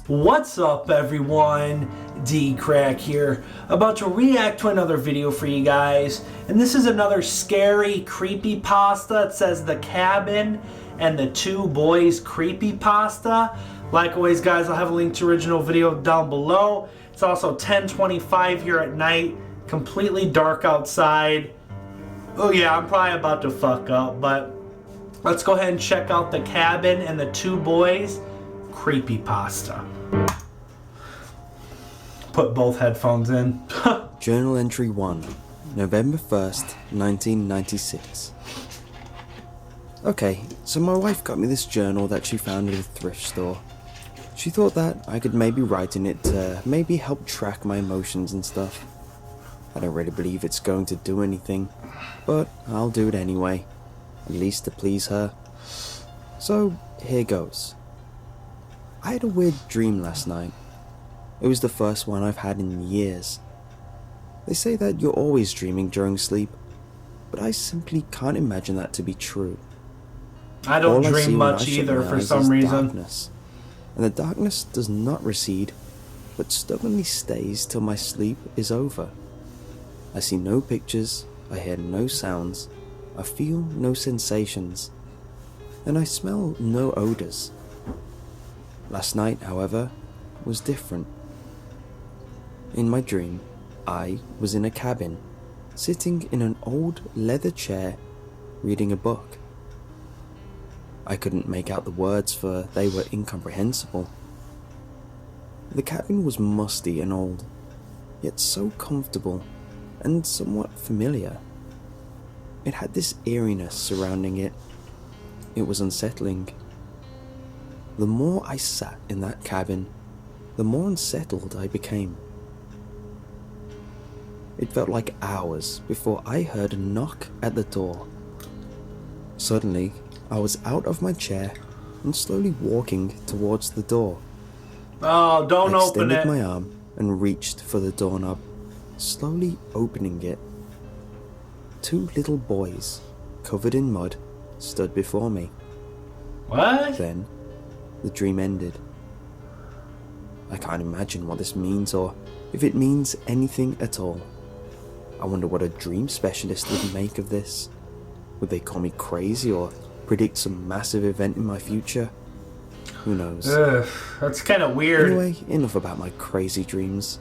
What's up, everyone? DKRACK here, about to react to another video for you guys, and this is another scary creepypasta. It says The Cabin and the Two Boys Creepypasta. Like always, guys, I'll have a link to original video down below. It's also 10:25 here at night, completely dark outside. Oh yeah, I'm probably about to fuck up, but let's go ahead and check out The Cabin and the Two Boys Creepypasta. Put both headphones in. Journal entry 1, November 1st, 1996. Okay, so my wife got me this journal that she found at a thrift store. She thought that I could maybe write in it to maybe help track my emotions and stuff. I don't really believe it's going to do anything, but I'll do it anyway, at least to please her. So here goes. I had a weird dream last night. It was the first one I've had in years. They say that you're always dreaming during sleep, but I simply can't imagine that to be true. I don't dream much either for some reason. Darkness, and the darkness does not recede, but stubbornly stays till my sleep is over. I see no pictures, I hear no sounds, I feel no sensations, and I smell no odors. Last night, however, was different. In my dream, I was in a cabin, sitting in an old leather chair, reading a book. I couldn't make out the words, for they were incomprehensible. The cabin was musty and old, yet so comfortable and somewhat familiar. It had this eeriness surrounding it. It was unsettling. The more I sat in that cabin, the more unsettled I became. It felt like hours before I heard a knock at the door. Suddenly, I was out of my chair and slowly walking towards the door. Oh, don't open it. I extended my arm and reached for the doorknob, slowly opening it. Two little boys, covered in mud, stood before me. What? Then, the dream ended. I can't imagine what this means, or if it means anything at all. I wonder what a dream specialist would make of this. Would they call me crazy or predict some massive event in my future? Who knows? Ugh, that's kind of weird. Anyway, enough about my crazy dreams.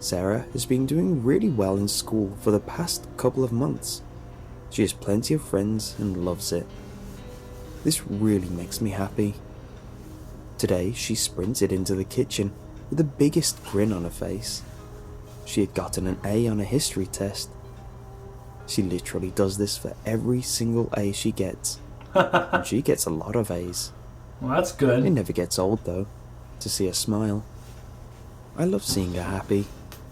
Sarah has been doing really well in school for the past couple of months. She has plenty of friends and loves it. This really makes me happy. Today, she sprinted into the kitchen with the biggest grin on her face. She had gotten an A on a history test. She literally does this for every single A she gets. And she gets a lot of A's. Well, that's good. It never gets old, though, to see her smile. I love seeing her happy,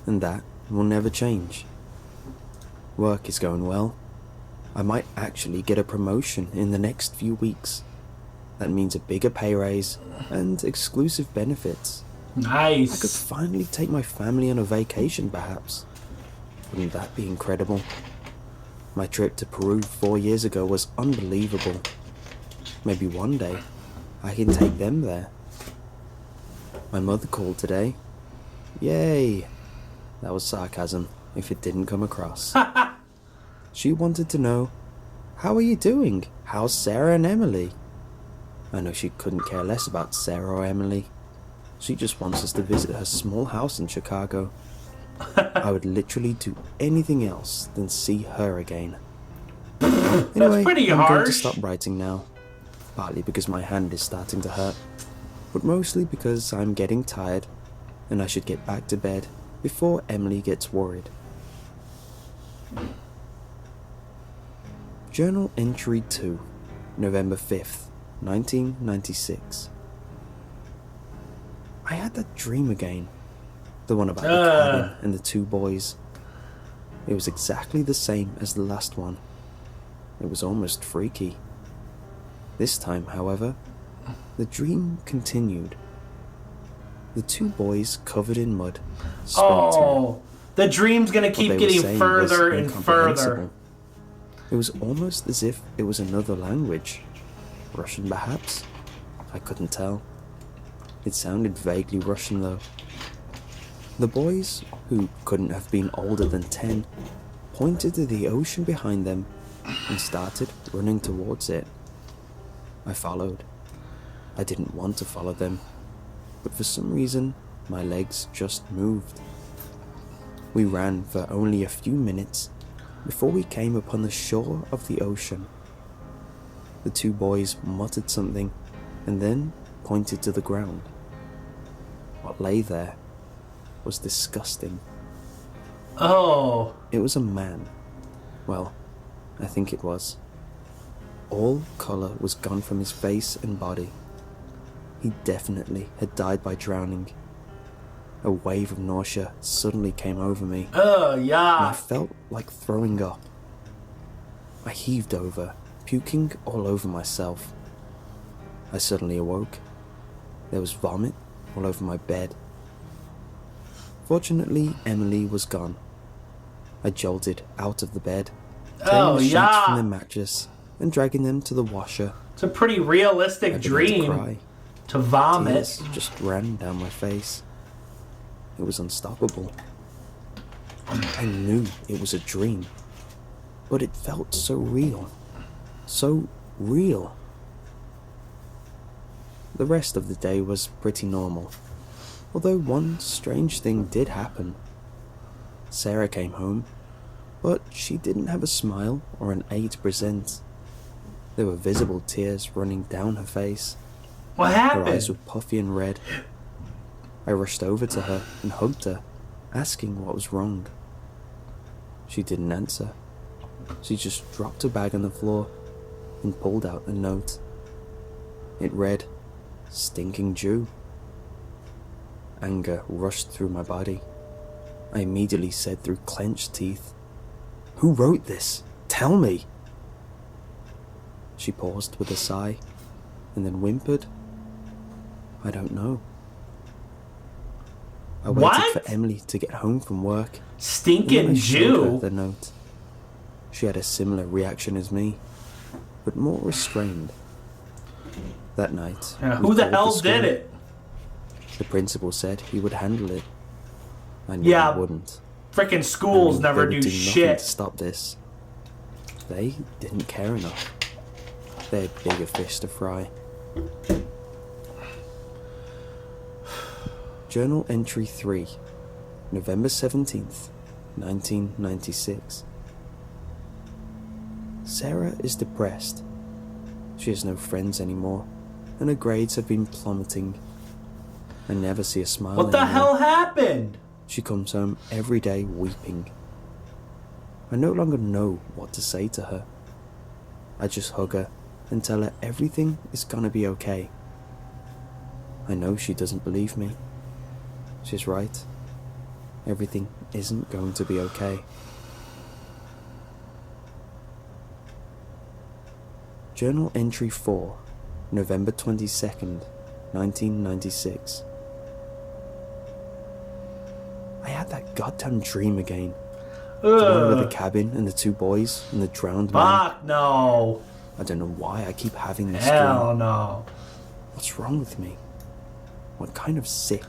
and that will never change. Work is going well. I might actually get a promotion in the next few weeks. That means a bigger pay raise and exclusive benefits. Nice. I could finally take my family on a vacation, perhaps. Wouldn't that be incredible? My trip to Peru 4 years ago was unbelievable. Maybe one day I can take them there. My mother called today. Yay! That was sarcasm, if it didn't come across. She wanted to know, how are you doing? How's Sarah and Emily? I know she couldn't care less about Sarah or Emily. She just wants us to visit her small house in Chicago. I would literally do anything else than see her again. Anyway, That's pretty I'm harsh. going to stop writing now. Partly because my hand is starting to hurt, but mostly because I'm getting tired and I should get back to bed before Emily gets worried. Journal entry 2, November 5th, 1996. I had that dream again. The one about the cabin and the two boys. It was exactly the same as the last one. It was almost freaky. This time, however, the dream continued. The two boys covered in mud spoke to me. The dream's gonna keep getting further and further. It was almost as if it was another language. Russian, perhaps? I couldn't tell. It sounded vaguely Russian though. The boys, who couldn't have been older than 10, pointed to the ocean behind them and started running towards it. I followed. I didn't want to follow them, but for some reason, my legs just moved. We ran for only a few minutes before we came upon the shore of the ocean. The two boys muttered something and then pointed to the ground. What lay there was disgusting. Oh. It was a man. Well, I think it was. All colour was gone from his face and body. He definitely had died by drowning. A wave of nausea suddenly came over me. Oh, And yeah. I felt like throwing up. I heaved over, puking all over myself. I suddenly awoke. There was vomit all over my bed. Fortunately, Emily was gone. I jolted out of the bed, tearing Oh, the sheets yeah. from the mattress and dragging them to the washer. It's a pretty realistic I began to dream cry. to vomit. Tears just ran down my face. It was unstoppable. I knew it was a dream, but it felt so real. So real. The rest of the day was pretty normal, although one strange thing did happen. Sarah came home, but she didn't have a smile or an A to present. There were visible tears running down her face. What Her happened? eyes were puffy and red. I rushed over to her and hugged her, asking what was wrong. She didn't answer. She just dropped her bag on the floor and pulled out a note. It read, "Stinking Jew." Anger rushed through my body. I immediately said through clenched teeth, "Who wrote this? Tell me." She paused with a sigh and then whimpered, "I don't know." I waited What? for Emily to get home from work. And then Stinking I showed her Jew? the note. She had a similar reaction as me, but more restrained. That night, Yeah, we who the called hell school. did it? The principal said he would handle it. I knew Yeah, he wouldn't. Frickin' I schools knew never they would do nothing shit. to stop this. They didn't care enough. They had bigger fish to fry. Journal entry 3, November 17th, 1996. Sarah is depressed. She has no friends anymore, and her grades have been plummeting. I never see a smile What the anymore. hell happened? She comes home every day weeping. I no longer know what to say to her. I just hug her and tell her everything is gonna be okay. I know she doesn't believe me. She's right. Everything isn't going to be okay. Journal entry 4, November 22nd, 1996. I had that goddamn dream again. The one with the cabin and the two boys and the drowned man. Fuck no. I don't know why I keep having this Hell dream. no. What's wrong with me? What kind of sick,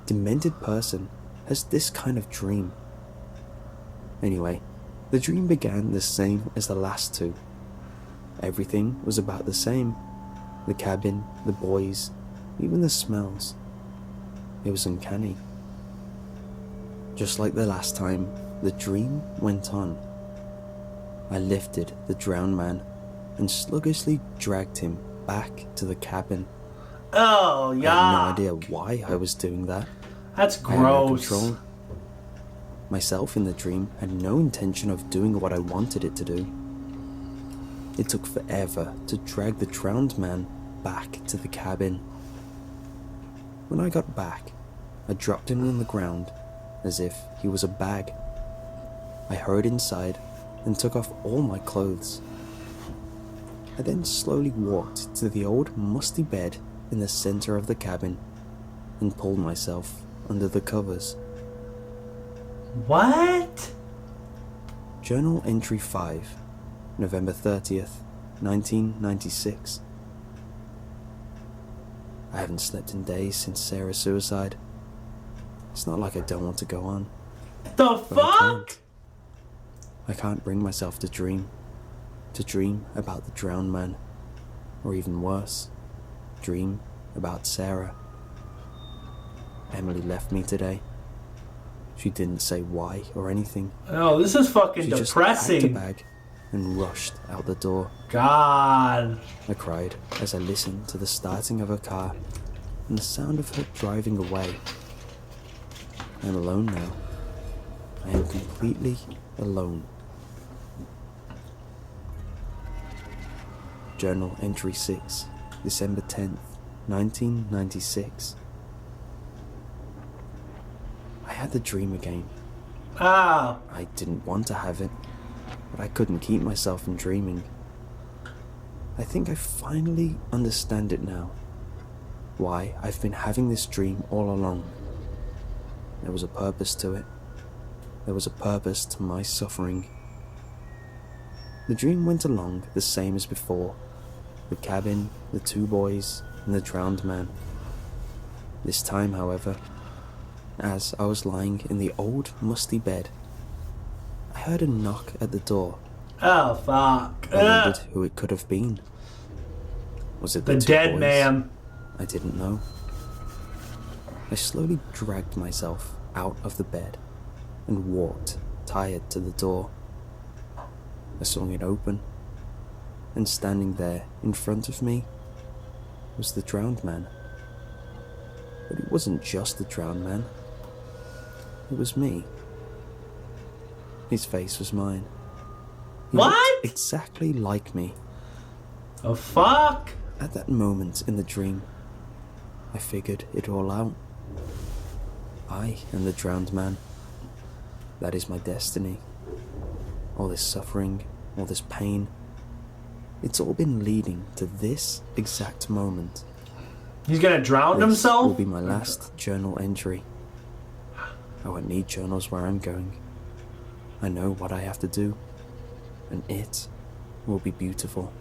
demented person has this kind of dream? Anyway, the dream began the same as the last two. Everything was about the same. The cabin, the boys, even the smells. It was uncanny. Just like the last time, the dream went on. I lifted the drowned man and sluggishly dragged him back to the cabin. Oh, I yeah. had no idea why I was doing that. That's I had no gross. control. Myself in the dream had no intention of doing what I wanted it to do. It took forever to drag the drowned man back to the cabin. When I got back, I dropped him on the ground as if he was a bag. I hurried inside and took off all my clothes. I then slowly walked to the old musty bed in the center of the cabin and pulled myself under the covers. What? Journal entry 5, November 30th, 1996. I haven't slept in days since Sarah's suicide. It's not like I don't want to go on. The fuck? I can't bring myself to dream about the drowned man, or even worse, dream about Sarah. Emily left me today. She didn't say why or anything. Oh, this is fucking She depressing. just packed a bag and rushed out the door. God. I cried as I listened to the starting of her car and the sound of her driving away. I am alone now. I am completely alone. Journal entry 6, December 10th, 1996. I had the dream again. Ah. I didn't want to have it, but I couldn't keep myself from dreaming. I think I finally understand it now. Why I've been having this dream all along. There was a purpose to it. There was a purpose to my suffering. The dream went along the same as before. The cabin, the 2 boys, and the drowned man. This time, however, as I was lying in the old musty bed, I heard a knock at the door. Oh, fuck. I wondered who it could have been. Was it the 2 dead boys? man? I didn't know. I slowly dragged myself out of the bed and walked, tired, to the door. I swung it open, and standing there in front of me was the drowned man. But it wasn't just the drowned man. It was me. His face was mine. He What? looked exactly like me. Oh, fuck. At that moment in the dream, I figured it all out. I am the drowned man. That is my destiny. All this suffering, all this pain, it's all been leading to this exact moment. He's gonna drown This himself? will be my last journal entry. I won't need journals where I'm going. I know what I have to do, and it will be beautiful.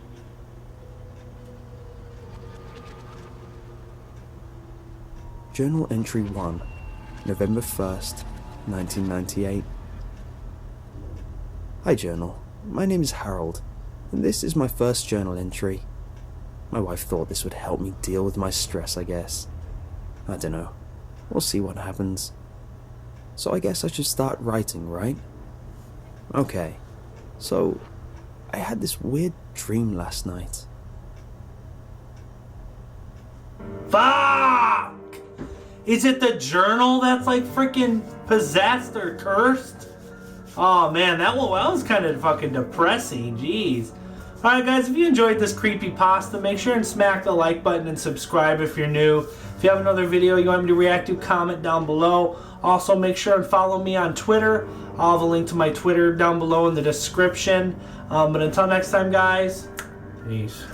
Journal entry 1, November 1st, 1998. Hi journal, my name is Harold, and this is my first journal entry. My wife thought this would help me deal with my stress, I guess. I don't know. We'll see what happens. So I guess I should start writing, right? Okay. So, I had this weird dream last night. Fuck! Is it the journal that's like freaking possessed or cursed? Oh man, that was kind of fucking depressing. Jeez. Alright guys, if you enjoyed this creepypasta, make sure and smack the like button and subscribe if you're new. If you have another video you want me to react to, comment down below. Also make sure and follow me on Twitter. I'll have a link to my Twitter down below in the description. But until next time guys, peace.